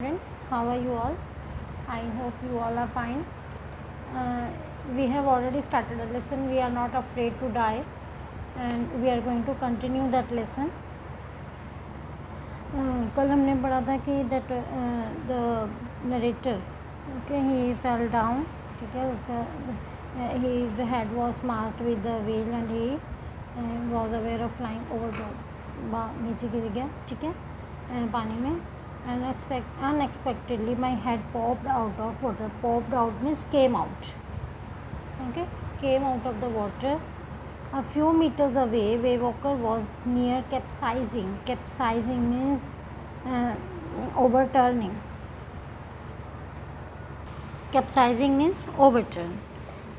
Friends, how are you all? I hope you all are fine. We have already started a lesson. We are not afraid to die, and we are going to continue that lesson. कल हमने पढ़ा था कि that the narrator, okay, he fell down. ठीक है, उसका his head was smashed with the wheel and he was aware of flying overboard. नीचे गिर गया, ठीक है, पानी में. Unexpectedly my head popped out of water. Popped out means came out. Okay, came out of the water. A few meters away, Waywalker was near capsizing. Capsizing means overturning. Capsizing means overturn.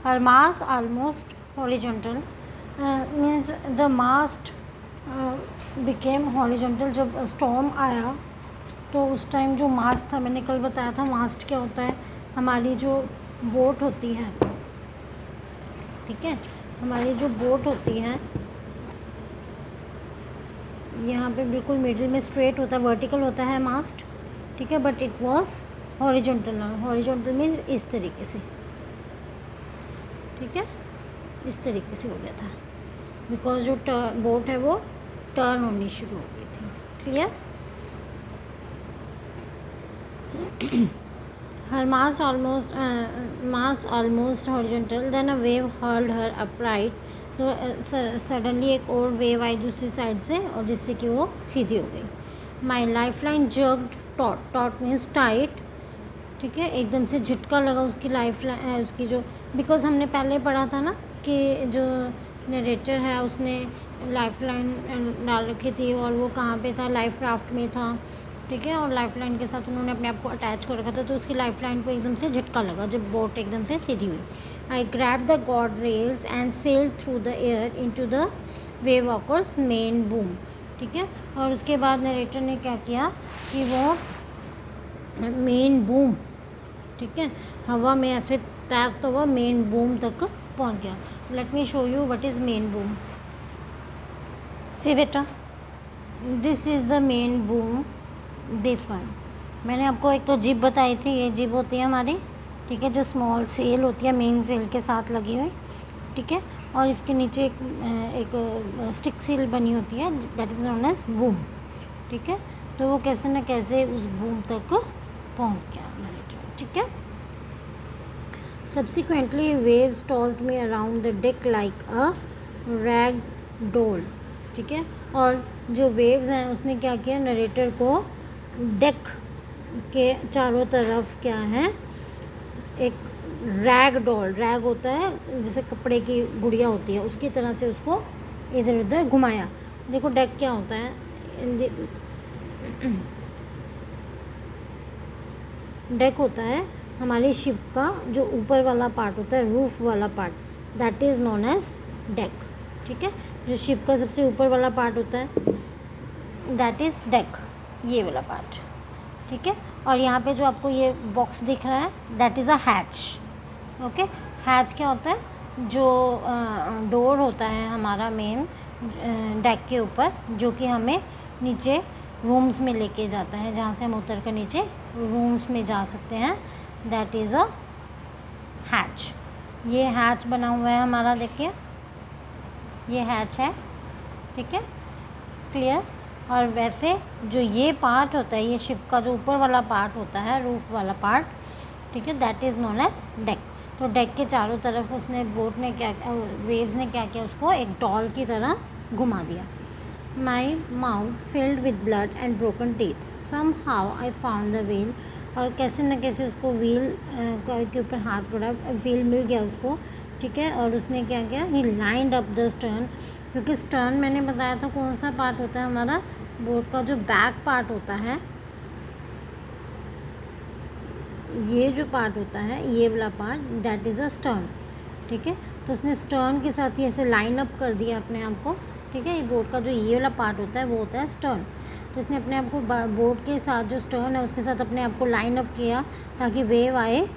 Her mast almost horizontal means the mast became horizontal. जब storm आया तो उस time जो मास्ट था, मैंने कल बताया था मास्ट क्या होता है. हमारी जो बोट होती है, ठीक है, हमारी जो बोट होती है यहाँ पे बिल्कुल मिडिल में स्ट्रेट होता है, वर्टिकल होता है मास्ट, ठीक है, but it was horizontal. Horizontal means इस तरीके से, ठीक है, इस तरीके से हो गया था बिकॉज जो बोट है वो टर्न होनी शुरू हो गई थी. Clear? Her mast almost horizontal. Then a wave hurled her upright. तो सडनली एक और वेव आई दूसरी साइड से और जिससे कि वो सीधी हो गई. My life line jerked taught. Taught means tight, ठीक है, एकदम से झटका लगा उसकी लाइफ लाइन, उसकी जो, बिकॉज हमने पहले पढ़ा था ना कि जो नरेटर है उसने लाइफ लाइन डाल रखी थी और वो कहाँ पे था, लाइफ राफ्ट में था, ठीक है, और लाइफ लाइन के साथ उन्होंने अपने आप को अटैच कर रखा था, तो उसकी लाइफ लाइन को एकदम से झटका लगा जब बोट एकदम से सीधी हुई. I grab the guard rails and sail through the air into the wavewalker's main boom. ठीक है, और उसके बाद नरेटर ने क्या किया कि वो मेन बूम, ठीक है, हवा में ऐसे तैरता हुआ मेन बूम तक पहुंच गया. Let me show you what is main boom. See बेटा, this is the main boom. This one मैंने आपको एक तो जिप बताई थी, ये जिप होती है हमारी, ठीक है, जो स्मॉल सेल होती है मेन सेल के साथ लगी हुई, ठीक है, और इसके नीचे एक स्टिक सील बनी होती है, that is known as boom. ठीक है, तो वो कैसे न कैसे उस बूम तक पहुंच गया नरेटर. ठीक है. Subsequently waves tossed me around the deck like a rag डोल. ठीक है, और जो वेव्स हैं उसने क्या किया, नरेटर को डेक के चारों तरफ क्या है, एक रैग डॉल, रैग होता है जैसे कपड़े की गुड़िया होती है, उसकी तरह से उसको इधर उधर घुमाया. देखो डेक क्या होता है, डेक होता है हमारी शिप का जो ऊपर वाला पार्ट होता है, रूफ वाला part, that is known as deck. ठीक है, जो शिप का सबसे ऊपर वाला पार्ट होता है दैट इज़ डेक, ये वाला पार्ट. ठीक है, और यहाँ पे जो आपको ये बॉक्स दिख रहा है that is a hatch. Okay, hatch क्या होता है, जो डोर होता है हमारा मेन डेक के ऊपर, जो कि हमें नीचे रूम्स में लेके जाता है, जहाँ से हम उतर कर नीचे रूम्स में जा सकते हैं, दैट इज़ अ हैच. ये हैच बना हुआ है हमारा, देखिए ये हैच है. ठीक है, क्लियर. और वैसे जो ये पार्ट होता है, ये शिप का जो ऊपर वाला पार्ट होता है, रूफ वाला पार्ट, ठीक है, that is known as deck. तो डेक के चारों तरफ उसने बोट ने क्या, वेव्स ने क्या किया, उसको एक डॉल की तरह घुमा दिया. My mouth filled with blood and broken teeth. Somehow I found the wheel. और कैसे न कैसे उसको व्हील के ऊपर हाथ पड़ा, व्हील मिल गया उसको. ठीक है, और उसने क्या किया, ही लाइंड अप द स्टर्न, क्योंकि स्टर्न मैंने बताया था कौन सा पार्ट होता है हमारा बोट का, जो बैक पार्ट होता है, ये जो पार्ट होता है ये वाला part that is a stern. ठीक है, तो उसने स्टर्न के साथ ही ऐसे लाइन अप कर दिया अपने आप को. ठीक है, ये बोट का जो ये वाला पार्ट होता है वो होता है स्टर्न. तो उसने अपने आप को बोट के साथ जो स्टर्न है उसके साथ अपने आप को लाइन अप किया ताकि वेव आए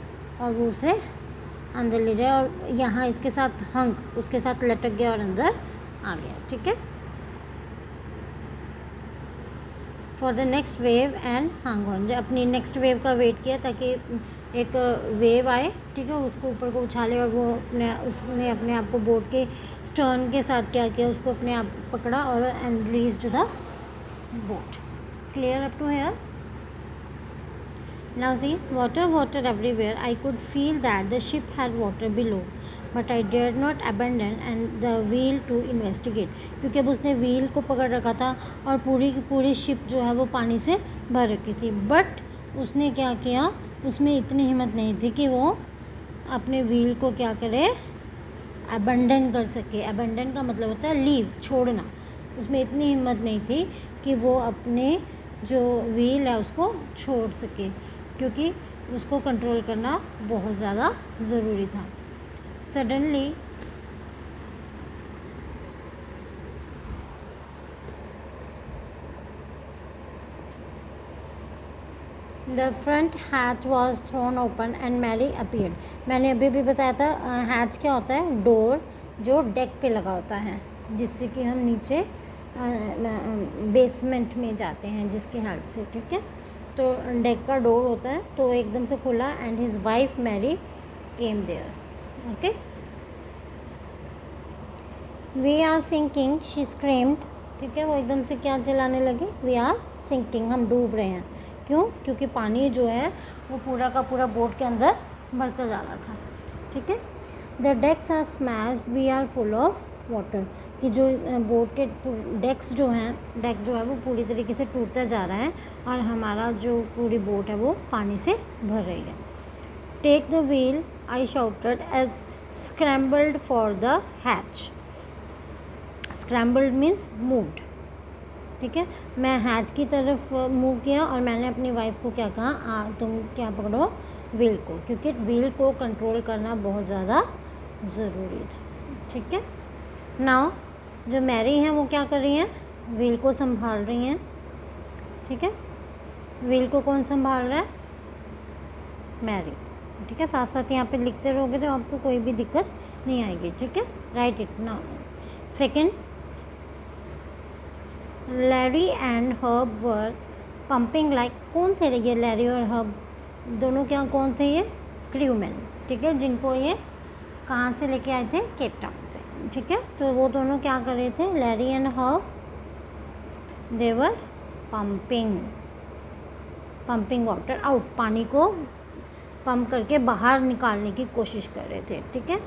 और वो उसे अंदर ले जाए, और यहाँ इसके साथ हंक उसके साथ लटक गया और अंदर आ गया. ठीक है, for the next wave and hung on, अपनी नेक्स्ट वेव का वेट किया ताकि एक वेव आए, ठीक है, उसको ऊपर को उछाले और वो उसने अपने आप को बोट के स्टर्न के साथ क्या किया, उसको अपने आप पकड़ा और and reached the boat. Clear up to here? Now see, water everywhere. I could feel that the ship had water below, but I dared not abandon and the wheel to investigate. क्योंकि अब उसने wheel को पकड़ रखा था और पूरी की पूरी शिप जो है वो पानी से भर रखी थी. बट उसने क्या किया, उसमें इतनी हिम्मत नहीं थी कि वो अपने व्हील को क्या करे, अबंडन कर सके. अबंडन का मतलब होता है लीव, छोड़ना. उसमें इतनी हिम्मत नहीं थी कि वो अपने जो व्हील है उसको छोड़ सके, क्योंकि उसको कंट्रोल करना बहुत ज़्यादा ज़रूरी था. Suddenly the front hatch was thrown open and Mary appeared. मैंने अभी भी बताया था हैच क्या होता है, डोर जो डेक पे लगा होता है, जिससे कि हम नीचे बेसमेंट में जाते हैं जिसकी हेल्प से, ठीक है. तो डेक का डोर होता है, तो एकदम से खुला and his wife Mary came there. Okay. We are sinking, she screamed. ठीक है, वो एकदम से क्या चिल्लाने लगी, वी आर सिंकिंग, हम डूब रहे हैं. क्यों? क्योंकि पानी जो है वो पूरा का पूरा बोट के अंदर भरता जा रहा था. ठीक है. The decks are smashed, we are full of water. कि जो बोट के डेक्स जो हैं, डेक जो है वो पूरी तरीके से टूटता जा रहा है और हमारा जो पूरी बोट है वो पानी से भर रही है. Take the wheel, I shouted as scrambled for the hatch. Scrambled means moved. ठीक है, मैं हैच की तरफ मूव किया और मैंने अपनी वाइफ को क्या कहा, तुम क्या पकड़ो व्हील को, क्योंकि व्हील को कंट्रोल करना बहुत ज़्यादा ज़रूरी था. ठीक है. नाउ जो मैरी हैं वो क्या कर रही हैं, व्हील को संभाल रही हैं. ठीक है. व्हील को कौन संभाल रहा है, मैरी. ठीक है. साथ साथ यहाँ पे लिखते रहोगे तो आपको कोई भी दिक्कत नहीं आएगी. ठीक है. Right it now. Second, Larry and herb were pumping like. कौन थे ये लैरी और हर्ब दोनों, क्या कौन थे ये, क्रूमैन. ठीक है, जिनको ये कहाँ से लेके आए थे, केप टाउन से. ठीक है. तो वो दोनों क्या कर रहे थे, Larry and herb, they were pumping water out. पानी को पंप करके बाहर निकालने की कोशिश कर रहे थे. ठीक है.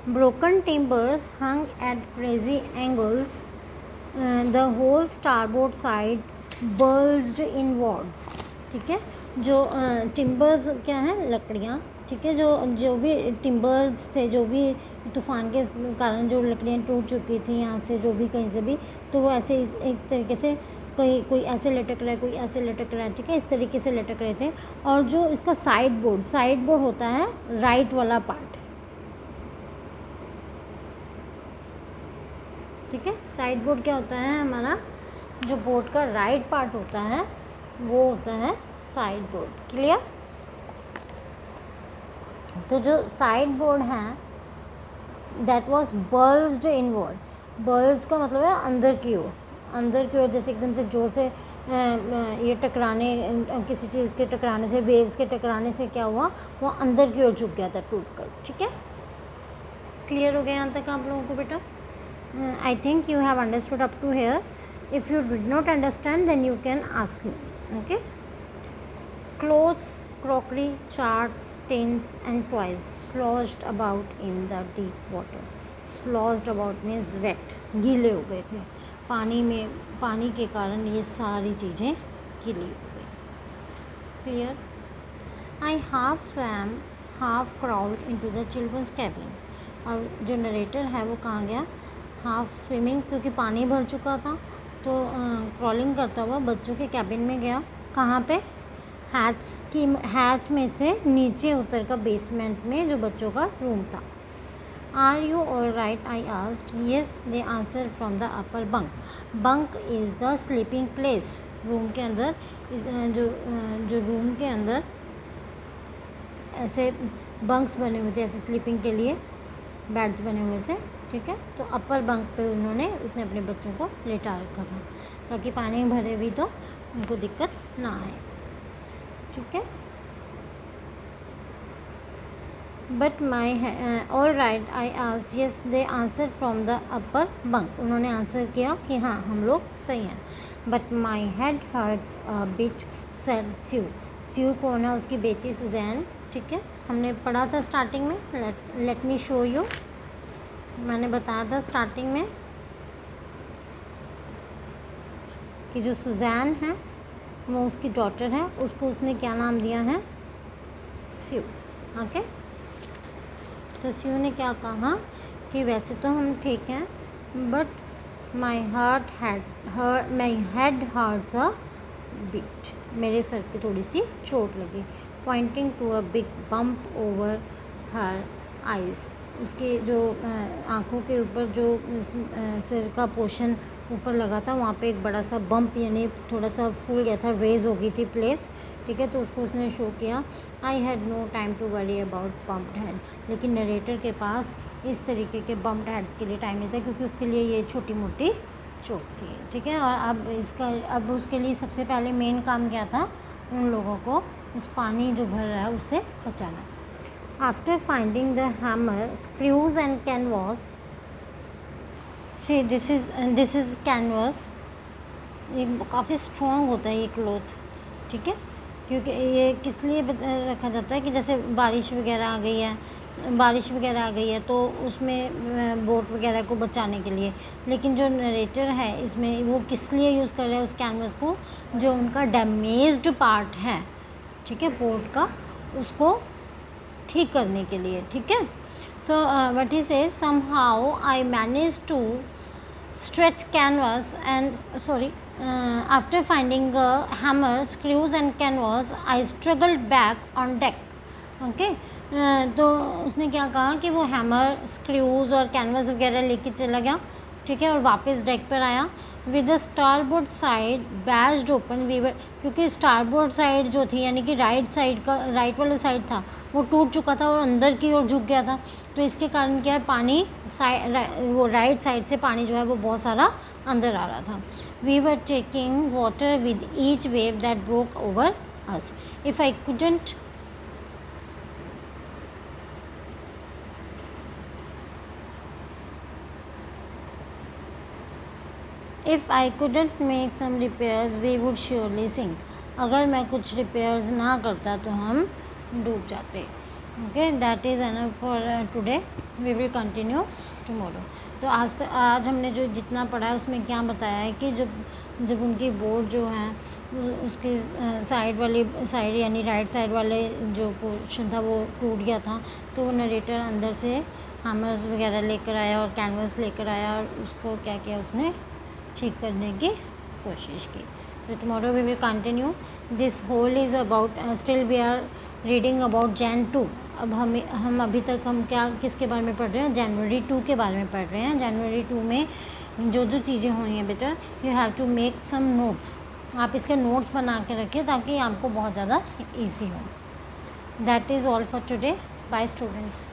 Broken timbers hung at crazy angles, the whole starboard side bulged inwards. ठीक है. जो टिम्बर्स क्या हैं, लकड़ियाँ. ठीक है. जो भी टिम्बर्स थे, जो भी तूफ़ान के कारण जो लकड़ियाँ टूट चुकी थी यहाँ से, जो भी कहीं से भी, तो वो ऐसे एक तरीके से कोई ऐसे लटक रहा है, कोई ऐसे लटक रहा है. ठीक है. इस तरीके से लटक रहे थे. और जो इसका साइड बोर्ड होता है राइट वाला पार्ट. ठीक है. साइड बोर्ड क्या होता है, हमारा जो बोट का राइट पार्ट होता है वो होता है साइड बोर्ड. क्लियर? तो जो साइड बोर्ड है that was bulged inward. Bulged का मतलब है अंदर की ओर, जैसे एकदम से ज़ोर से ये टकराने, किसी चीज़ के टकराने से, वेव्स के टकराने से क्या हुआ, वो अंदर की ओर झुक गया था टूट कर. ठीक है. क्लियर हो गया यहाँ तक आप लोगों को बेटा? I think you have understood up to here. If you did not understand then you can ask me. Okay. Clothes, crockery, charts, tins and toys sloshed about in the deep water. Sloshed about means wet. गीले हो गए थे पानी में. पानी के कारण ये सारी चीज़ें गीली हो गई. Clear? I half swam, half crawled into the children's cabin. और जो नरेटर है वो कहाँ गया, हाफ स्विमिंग, क्योंकि पानी भर चुका था, तो क्रॉलिंग करता हुआ बच्चों के कैबिन में गया. कहाँ पे, हैच में से नीचे उतर का बेसमेंट में जो बच्चों का रूम था. Are you all right, I asked. Yes, they answer from the upper bunk. Bunk is the sleeping place. Room के अंदर जो रूम के अंदर ऐसे बंक्स बने हुए थे ऐसे स्लीपिंग के लिए. बेड्स बने हुए थे, ठीक है। तो अपर बंक पे उसने अपने बच्चों को लेटा रखा था ताकि पानी भरे भी तो उनको दिक्कत ना आए, ठीक है। But my all right I asked, yes they answer from the upper bunk, उन्होंने आंसर किया कि हाँ हम लोग सही हैं। But my head hurts a bit, said Sue, Sue कौन है, उसकी बेटी सुजैन, ठीक है। हमने पढ़ा था स्टार्टिंग में, लेट मी शो यू, मैंने बताया था स्टार्टिंग में कि जो सुजैन है वो उसकी डॉटर है, उसको उसने क्या नाम दिया है, स्यू, ओके। तो स्यू ने क्या कहा कि वैसे तो हम ठीक हैं, but my head hurts a bit, मेरे सर पे थोड़ी सी चोट लगी। Pointing to a big bump over her eyes, उसके जो आँखों के ऊपर जो सिर का पोर्शन ऊपर लगा था वहाँ पे एक बड़ा सा बम्प यानी थोड़ा सा फूल गया था, रेज हो गई थी प्लेस, ठीक है। तो उसको उसने शो किया। I had no time to worry about bumped head, लेकिन नरेटर के पास इस तरीके के बम्प्ड हेड्स के लिए टाइम नहीं था क्योंकि उसके लिए ये छोटी मोटी चोट थी, ठीक है। और अब उसके लिए सबसे पहले मेन काम क्या था, उन लोगों को इस पानी जो भर रहा है उससे बचाना। After finding the hammer, screws and canvas, see this is canvas, ये काफ़ी स्ट्रॉन्ग होता है ये क्लॉथ, ठीक है। क्योंकि ये किस लिए रखा जाता है कि जैसे बारिश वगैरह आ गई है तो उसमें बोट वगैरह को बचाने के लिए। लेकिन जो नरेटर है इसमें वो किस लिए यूज़ कर रहा है उस कैनवस को, जो उनका डैमेज्ड पार्ट है, ठीक है, बोट का, उसको ठीक करने के लिए, ठीक है। So what he says, somehow I manage to stretch canvas and after finding a hammer, screws and canvas, I struggled back on deck, okay. तो उसने क्या कहा कि वो हैमर, स्क्रूज और कैनवस वगैरह लेके चला गया, ठीक है, और वापस डेक पर आया। With the starboard side badged open, Weaver, क्योंकि स्टारबोर्ड साइड जो थी यानी कि राइट वाला साइड था वो टूट चुका था और अंदर की ओर झुक गया था। तो इसके कारण क्या है, पानी वो राइट साइड से पानी जो है वो बहुत सारा अंदर आ रहा था। We were taking water with each wave that broke over us, if I couldn't if I couldn't make some repairs we would surely sink, अगर मैं कुछ रिपेयर्स ना करता तो हम डूब जाते, okay. That is enough for today, we will continue tomorrow. तो आज हमने जो जितना पढ़ा है उसमें क्या बताया है कि जब उनकी बोट जो है उसके साइड यानी राइट साइड वाले जो पोर्शन था वो टूट गया था, तो वो नरेटर अंदर से हैमर्स वगैरह लेकर आया और कैनवस लेकर आया और उसको क्या किया, उसने ठीक करने की कोशिश की। तो tomorrow we will continue, this whole is about, still we are reading about जैन 2। अब हम अभी तक हम किसके बारे में पढ़ रहे हैं, जनवरी 2 के बारे में पढ़ रहे हैं। जनवरी 2 में जो चीज़ें हुई हैं बेटा, you have to make some notes, आप इसके नोट्स बना के रखिए ताकि आपको बहुत ज़्यादा ईजी हो। That is all for today, bye students.